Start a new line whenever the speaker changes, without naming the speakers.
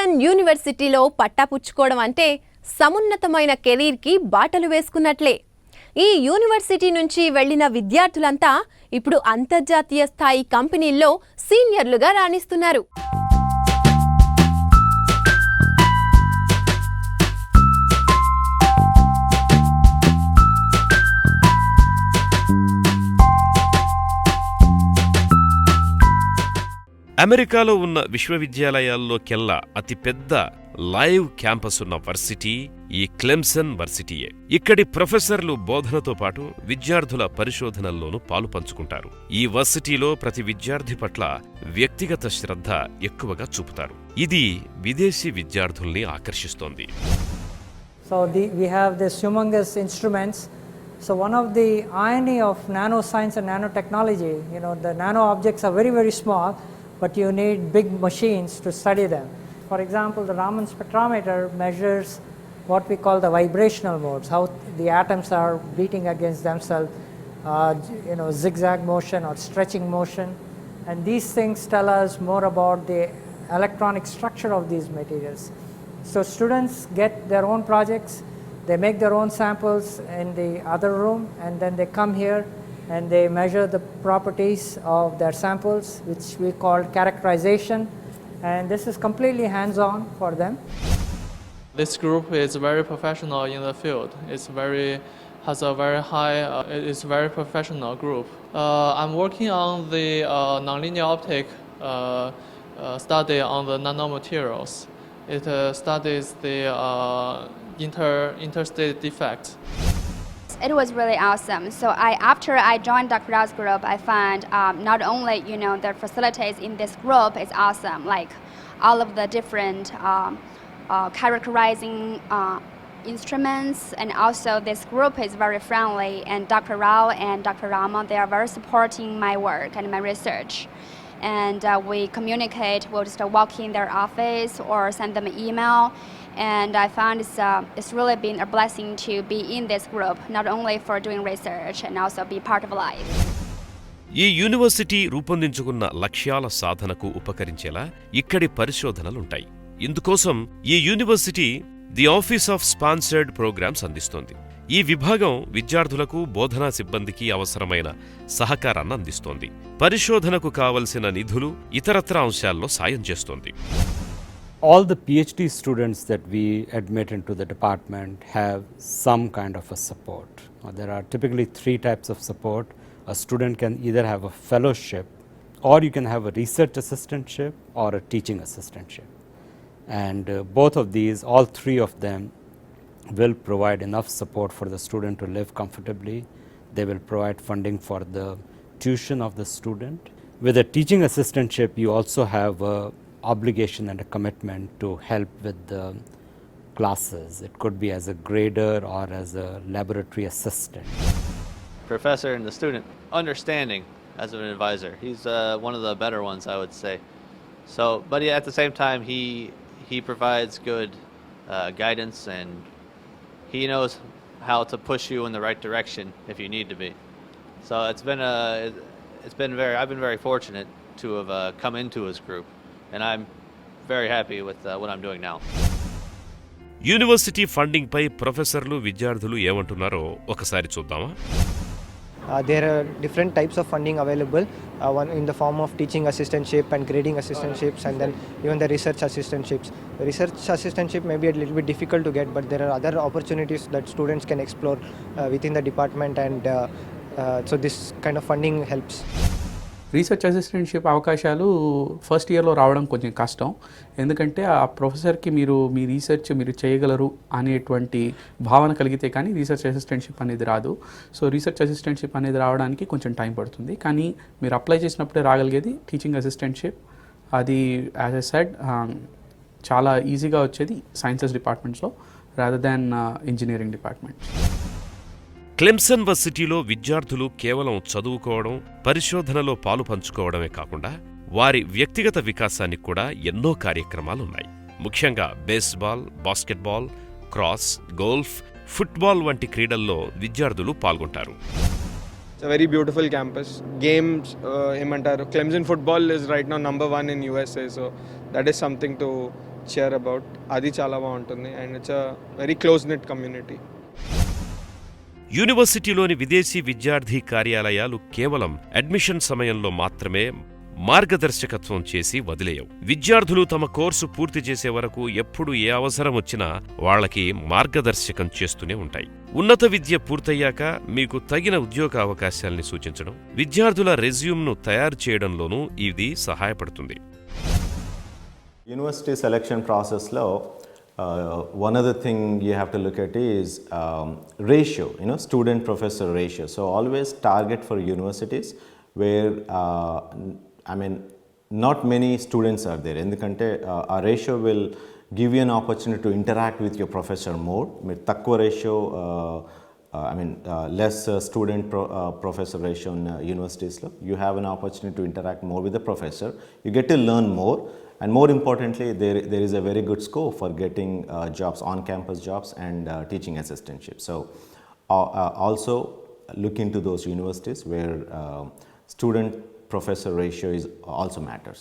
Clemson యూనివర్సిటీలో పట్టాపుచ్చుకోవడం అంటే సమున్నతమైన కెరీర్కి బాటలు వేసుకున్నట్లే. ఈ యూనివర్సిటీ నుంచి వెళ్లిన విద్యార్థులంతా ఇప్పుడు అంతర్జాతీయ స్థాయి కంపెనీల్లో సీనియర్లుగా రాణిస్తున్నారు.
అమెరికాలో ఉన్న విశ్వవిద్యాలయాల్లోకెల్లా అతిపెద్ద లైవ్ క్యాంపస్ ఉన్న వర్సిటీ ఈ క్లెమ్సన్ వర్సిటీయే. ఇక్కడి ప్రొఫెసర్లు బోధనతో పాటు విద్యార్థుల పరిశోధనల్లోనూ పాలు పంచుకుంటారు. ఈ వర్సిటీలో ప్రతి విద్యార్థి పట్ల వ్యక్తిగత శ్రద్ధ ఎక్కువగా చూపుతారు. ఇది విదేశీ విద్యార్థుల్ని ఆకర్షిస్తోంది.
We have this humongous instruments. So one of the irony of nanoscience and nanotechnology, the nano objects are very, very small, but you need big machines to study them. For example, the Raman spectrometer measures what we call the vibrational modes, how the atoms are beating against themselves, zigzag motion or stretching motion. And these things tell us more about the electronic structure of these materials. So students get their own projects, they make their own samples in the other room, and then they come here and they measure the properties of their samples, which we call characterization, and this is completely hands-on for them.
This group is very professional in the field. Has a very high, it's a very professional group. I'm working on the nonlinear optic study on the nanomaterials. It studies the interstate defect.
It was really awesome. So after I joined Dr. Rao's group, I found not only the facilities in this group is awesome, like all of the different characterizing instruments, and also this group is very friendly. And Dr. Rao and Dr. Rama, they are very supporting my work and my research. And we communicate. We'll just walk in their office or send them an email. And I found it's really been a blessing to be in this group, not only for doing research and also be part of life.
ఈ university రూపొందించుకున్న లక్ష్యాల సాధనకు ఉపకరించేలా ఇక్కడి పరిశోధనలుంటాయి. ఇందుకోసం ఈ university the office of sponsored programmes అందిస్తోంది. ఈ విభాగం విద్యార్థులకు బోధనా సిబ్బందికి అవసరమైన సహకారాన్ని అందిస్తోంది. పరిశోధనకు కావలసిన నిధులు, ఇతరత్ర అంశాల్లో సాయం చేస్తోంది.
All the PhD students that we admit into the department have some kind of a support. There are typically 3 types of support. A student can either have a fellowship, or you can have a research assistantship or a teaching assistantship. And both of these, all 3 of them, will provide enough support for the student to live comfortably. They will provide funding for the tuition of the student. With a teaching assistantship, you also have a obligation and a commitment to help with the classes. It could be as a grader or as a laboratory assistant.
Professor and the student understanding as an advisor. He's one of the better ones, I would say. So, but at the same time, he provides good guidance, and he knows how to push you in the right direction if you need to be. So I've been very fortunate to have come into his group. And I'm very happy with what I'm doing now.
University funding పై ప్రొఫెసర్లు, విద్యార్థులు ఏమంటున్నారో ఒకసారి చూద్దామా?
There are different types of funding available, one in the form of teaching assistantship and grading assistantships, and then even the research assistantships. The research assistantship may be a little bit difficult to get, but there are other opportunities that students can explore within the department, and so this kind of funding helps.
Research assistantship అవకాశాలు first ఇయర్లో రావడం కొంచెం కష్టం. ఎందుకంటే ఆ ప్రొఫెసర్కి మీ research మీరు చేయగలరు అనేటువంటి భావన కలిగితే కానీ రీసెర్చ్ అసిస్టెంట్షిప్ అనేది రాదు. సో రీసెర్చ్ అసిస్టెంట్షిప్ అనేది రావడానికి కొంచెం టైం పడుతుంది. కానీ మీరు అప్లై చేసినప్పుడే రాగలిగేది టీచింగ్ అసిస్టెంట్షిప్. అది యాజ్ ఎ సెడ్ చాలా ఈజీగా వచ్చేది సైన్సెస్ డిపార్ట్మెంట్స్లో rather than engineering department.
Clemson వర్సిటీలో విద్యార్థులు కేవలం చదువుకోవడం, పరిశోధనలో పాలు పంచుకోవడమే కాకుండా వారి వ్యక్తిగత వికాసానికి కూడా ఎన్నో కార్యక్రమాలున్నాయి. ముఖ్యంగా baseball, basketball, cross, golf, football వంటి క్రీడల్లో విద్యార్థులు పాల్గొంటారు.
It's a very beautiful campus. Games, Clemson football is right now number 1 in USA, so that is something to cheer about. Adi chala baguntundi and it's a very close knit community.
యూనివర్సిటీలోని విదేశీ విద్యార్థి కార్యాలయాలు కేవలం admission సమయంలో మాత్రమే మార్గదర్శకత్వం చేసి వదిలేయవు. విద్యార్థులు తమ కోర్సు పూర్తి చేసే వరకు ఎప్పుడు ఏ అవసరం వచ్చినా వాళ్లకి మార్గదర్శకం చేస్తూనే ఉంటాయి. ఉన్నత విద్య పూర్తయ్యాక మీకు తగిన ఉద్యోగ అవకాశాల్ని సూచించడం, విద్యార్థుల రెజ్యూమ్ను తయారు చేయడంలోనూ ఇది సహాయపడుతుంది.
యూనివర్సిటీ సెలక్షన్ ప్రాసెస్లో one other thing you have to look at is ratio, student professor ratio. So always target for universities where not many students are there. Endukante a ratio will give you an opportunity to interact with your professor more. Takkuva ratio, less student professor ratio in universities lo you have an opportunity to interact more with the professor. You get to learn more. And more importantly, there is a very good scope for getting jobs, on-campus jobs and teaching assistantship. So also look into those universities where student-professor ratio is also matters.